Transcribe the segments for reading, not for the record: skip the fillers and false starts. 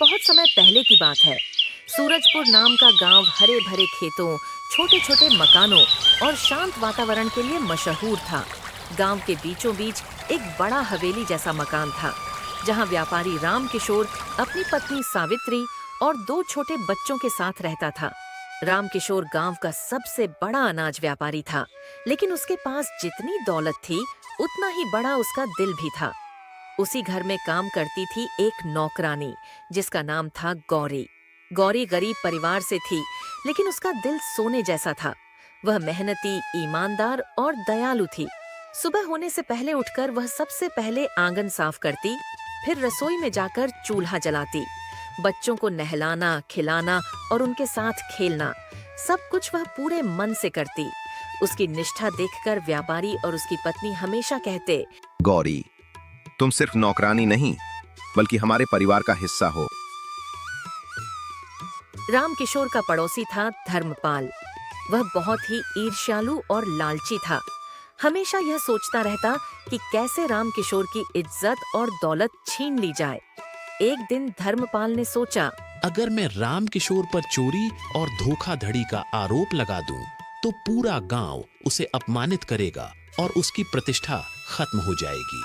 बहुत समय पहले की बात है। सूरजपुर नाम का गांव हरे भरे खेतों, छोटे छोटे मकानों और शांत वातावरण के लिए मशहूर था। गांव के बीचों बीच एक बड़ा हवेली जैसा मकान था, जहां व्यापारी राम किशोर अपनी पत्नी सावित्री और दो छोटे बच्चों के साथ रहता था। राम किशोर गांव का सबसे बड़ा अनाज व्यापारी था, लेकिन उसके पास जितनी दौलत थी उतना ही बड़ा उसका दिल भी था। उसी घर में काम करती थी एक नौकरानी, जिसका नाम था गौरी। गौरी गरीब परिवार से थी, लेकिन उसका दिल सोने जैसा था। वह मेहनती, ईमानदार और दयालु थी। सुबह होने से पहले उठकर वह सबसे पहले आंगन साफ करती, फिर रसोई में जाकर चूल्हा जलाती। बच्चों को नहलाना, खिलाना और उनके साथ खेलना, सब कुछ वह पूरे मन से करती। उसकी निष्ठा देखकर व्यापारी और उसकी पत्नी हमेशा कहते, गौरी, तुम सिर्फ नौकरानी नहीं बल्कि हमारे परिवार का हिस्सा हो। राम किशोर का पड़ोसी था धर्मपाल। वह बहुत ही ईर्ष्यालु और लालची था। हमेशा यह सोचता रहता कि कैसे राम किशोर की इज्जत और दौलत छीन ली जाए। एक दिन धर्मपाल ने सोचा, अगर मैं राम किशोर पर चोरी और धोखाधड़ी का आरोप लगा दूं, तो पूरा गांव उसे अपमानित करेगा और उसकी प्रतिष्ठा खत्म हो जाएगी।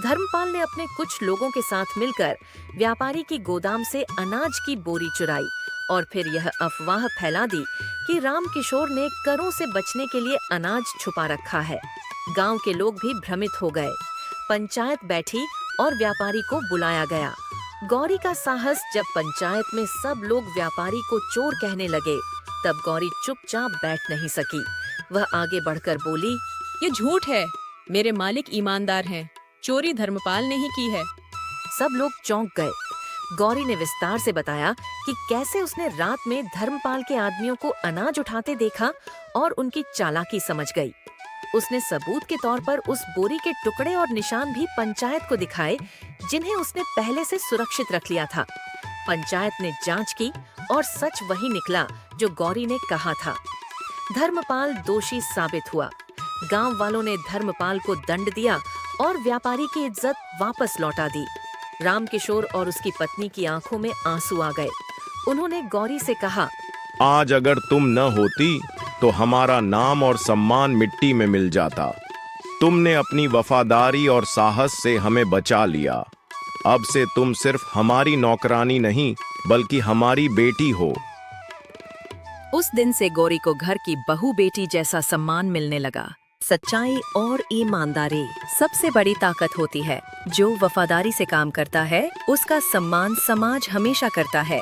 धर्मपाल ने अपने कुछ लोगों के साथ मिलकर व्यापारी की गोदाम से अनाज की बोरी चुराई और फिर यह अफवाह फैला दी कि राम किशोर ने करों से बचने के लिए अनाज छुपा रखा है। गांव के लोग भी भ्रमित हो गए। पंचायत बैठी और व्यापारी को बुलाया गया। गौरी का साहस जब पंचायत में सब लोग व्यापारी को चोर कहने लगे, तब गौरी चुपचाप बैठ नहीं सकी। वह आगे बढ़कर बोली, ये झूठ है। मेरे मालिक ईमानदार हैं। चोरी धर्मपाल ने ही की है। सब लोग चौंक गए। गौरी ने विस्तार से बताया कि कैसे उसने रात में धर्मपाल के आदमियों को अनाज उठाते देखा और उनकी चालाकी समझ गई। उसने सबूत के तौर पर उस बोरी के टुकड़े और निशान भी पंचायत को दिखाए, जिन्हें उसने पहले से सुरक्षित रख लिया था। पंचायत ने जांच की और सच वही निकला जो गौरी ने कहा था। धर्मपाल दोषी साबित हुआ। गांव वालों ने धर्मपाल को दंड दिया और व्यापारी की इज्जत वापस लौटा दी। राम किशोर और उसकी पत्नी की आंखों में आंसू आ गए। उन्होंने गौरी से कहा, आज अगर तुम न होती तो हमारा नाम और सम्मान मिट्टी में मिल जाता। तुमने अपनी वफादारी और साहस से हमें बचा लिया। अब से तुम सिर्फ हमारी नौकरानी नहीं बल्कि हमारी बेटी हो। उस दिन से गौरी को घर की बहू बेटी जैसा सम्मान मिलने लगा। सच्चाई और ईमानदारी सबसे बड़ी ताकत होती है। जो वफादारी से काम करता है, उसका सम्मान समाज हमेशा करता है।